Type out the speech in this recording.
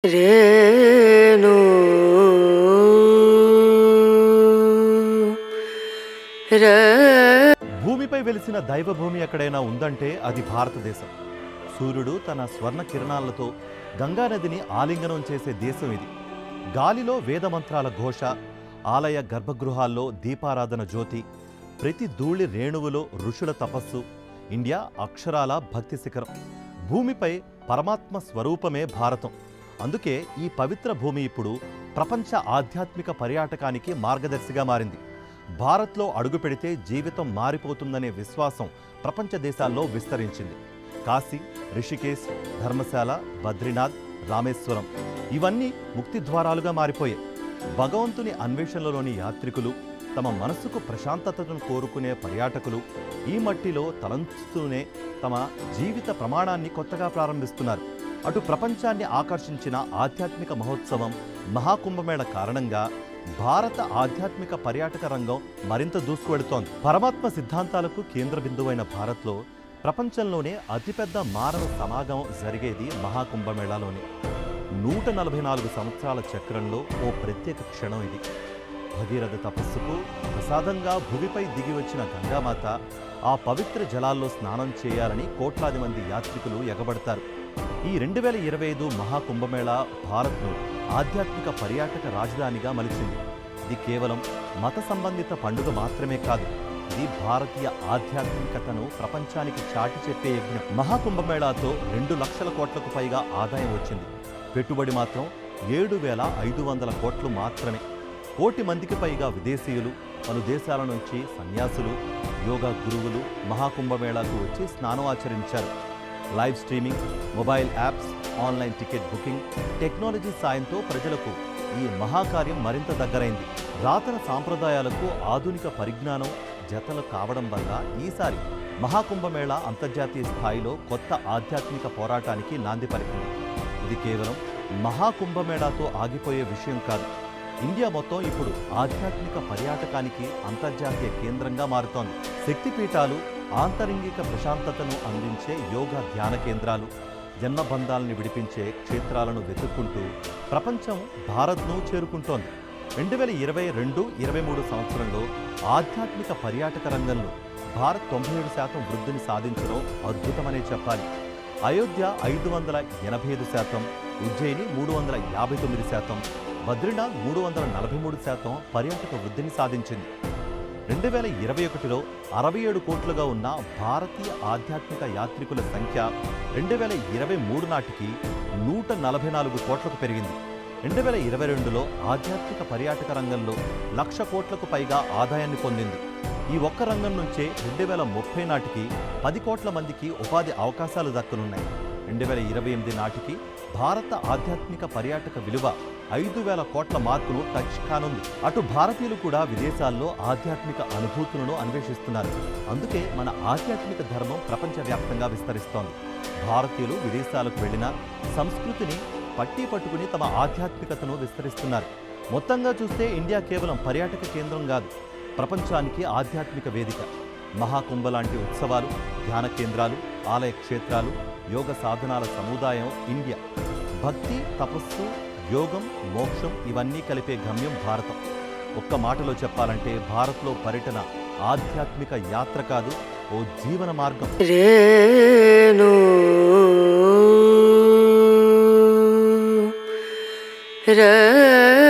రేణు భూమిపై వెలిసిన దైవభూమి ఎక్కడైనా ఉందంటే అది భారతదేశం. సూర్యుడు తన స్వర్ణ కిరణాలతో గంగానదిని ఆలింగనం చేసే దేశం ఇది. గాలిలో వేదమంత్రాల ఘోష, ఆలయ గర్భగృహాల్లో దీపారాధన జ్యోతి, ప్రతి ధూళి రేణువులో ఋషుల తపస్సు. ఇండియా అక్షరాల భక్తి శిఖరం. భూమిపై పరమాత్మ స్వరూపమే భారతం. అందుకే ఈ పవిత్ర భూమి ఇప్పుడు ప్రపంచ ఆధ్యాత్మిక పర్యాటకానికి మార్గదర్శిగా మారింది. భారత్లో అడుగుపెడితే జీవితం మారిపోతుందనే విశ్వాసం ప్రపంచ దేశాల్లో విస్తరించింది. కాశీ, రిషికేశ్, ధర్మశాల, బద్రీనాథ్, రామేశ్వరం ఇవన్నీ ముక్తి ద్వారాలుగా మారిపోయాయి. భగవంతుని అన్వేషణలోని యాత్రికులు, తమ మనస్సుకు ప్రశాంతతను కోరుకునే పర్యాటకులు ఈ మట్టిలో తలంచుతూనే తమ జీవిత ప్రమాణాన్ని కొత్తగా ప్రారంభిస్తున్నారు. అటు ప్రపంచాన్ని ఆకర్షించిన ఆధ్యాత్మిక మహోత్సవం మహాకుంభమేళ కారణంగా భారత ఆధ్యాత్మిక పర్యాటక రంగం మరింత దూసుకువెడుతోంది. పరమాత్మ సిద్ధాంతాలకు కేంద్ర బిందువైన భారత్లో ప్రపంచంలోనే అతిపెద్ద మానవ సమాగమం జరిగేది మహాకుంభమేళాలోనే. 144 సంవత్సరాల చక్రంలో ఓ ప్రత్యేక క్షణం ఇది. భగీరథ తపస్సుకు ప్రసాదంగా భూమిపై దిగి వచ్చిన గంగామాత ఆ పవిత్ర జలాల్లో స్నానం చేయాలని కోట్లాది మంది యాత్రికులు ఎగబడతారు. ఈ 2025 మహాకుంభమేళా భారత్ను ఆధ్యాత్మిక పర్యాటక రాజధానిగా మలిచింది. ఇది కేవలం మత సంబంధిత పండుగ మాత్రమే కాదు, ఇది భారతీయ ఆధ్యాత్మికతను ప్రపంచానికి చాటి చెప్పే యజ్ఞం. మహాకుంభమేళాతో 2 లక్షల కోట్లకు పైగా ఆదాయం వచ్చింది. పెట్టుబడి మాత్రం 7,500 కోట్లు మాత్రమే. 1 కోటి మందికి పైగా విదేశీయులు, పలు దేశాల నుంచి సన్యాసులు, యోగా గురువులు మహాకుంభమేళాకు వచ్చి స్నానం ఆచరించారు. Live streaming, mobile apps, online ticket booking technology సాయంతో ప్రజలకు ఈ మహాకార్యం మరింత దగ్గరైంది. రాతన సాంప్రదాయాలకు ఆధునిక పరిజ్ఞానం జతలు కావడం వల్ల ఈసారి మహాకుంభమేళా అంతర్జాతీయ స్థాయిలో కొత్త ఆధ్యాత్మిక పోరాటానికి నాంది పలికింది. ఇది కేవలం మహాకుంభమేళాతో ఆగిపోయే విషయం కాదు. ఇండియా మొత్తం ఇప్పుడు ఆధ్యాత్మిక పర్యాటకానికి అంతర్జాతీయ కేంద్రంగా మారుతోంది. శక్తిపీఠాలు, ఆంతరింగిక ప్రశాంతతను అందించే యోగా ధ్యాన కేంద్రాలు, జన్మబంధాలను విడిపించే క్షేత్రాలను వెతుక్కుంటూ ప్రపంచం భారత్ను చేరుకుంటోంది. 2022-23 సంవత్సరంలో ఆధ్యాత్మిక పర్యాటక రంగంలో భారత్ 97% వృద్ధిని సాధించడం అద్భుతమనే చెప్పాలి. అయోధ్య 585%, ఉజ్జయిని 359%, బద్రీనాథ్ 343% పర్యాటక వృద్ధిని సాధించింది. 2021లో 67 కోట్లుగా ఉన్న భారతీయ ఆధ్యాత్మిక యాత్రికుల సంఖ్య 2023 నాటికి 144 కోట్లకు పెరిగింది. 2022లో ఆధ్యాత్మిక పర్యాటక రంగంలో 1,00,000 కోట్లకు పైగా ఆదాయాన్ని పొందింది. ఈ ఒక్క రంగం నుంచే 2030 నాటికి 10 కోట్ల మందికి ఉపాధి అవకాశాలు దక్కనున్నాయి. 2028 నాటికి భారత ఆధ్యాత్మిక పర్యాటక విలువ 5,000 కోట్ల మార్కును టచ్ కానుంది. అటు భారతీయులు కూడా విదేశాల్లో ఆధ్యాత్మిక అనుభూతులను అన్వేషిస్తున్నారు. అందుకే మన ఆధ్యాత్మిక ధర్మం ప్రపంచవ్యాప్తంగా విస్తరిస్తోంది. భారతీయులు విదేశాలకు వెళ్లిన సంస్కృతిని పట్టుకుని తమ ఆధ్యాత్మికతను విస్తరిస్తున్నారు. మొత్తంగా చూస్తే ఇండియా కేవలం పర్యాటక కేంద్రం కాదు, ప్రపంచానికి ఆధ్యాత్మిక వేదిక. మహాకుంభ లాంటి ఉత్సవాలు, ధ్యాన కేంద్రాలు, ఆలయ క్షేత్రాలు, యోగ సాధనాల సముదాయం ఇండియా. భక్తి, తపస్సు, యోగం, మోక్షం ఇవన్నీ కలిపే గమ్యం భారతం. ఒక్క మాటలో చెప్పాలంటే భారత్లో పర్యటన ఆధ్యాత్మిక యాత్ర కాదు, ఓ జీవన మార్గం. రేణు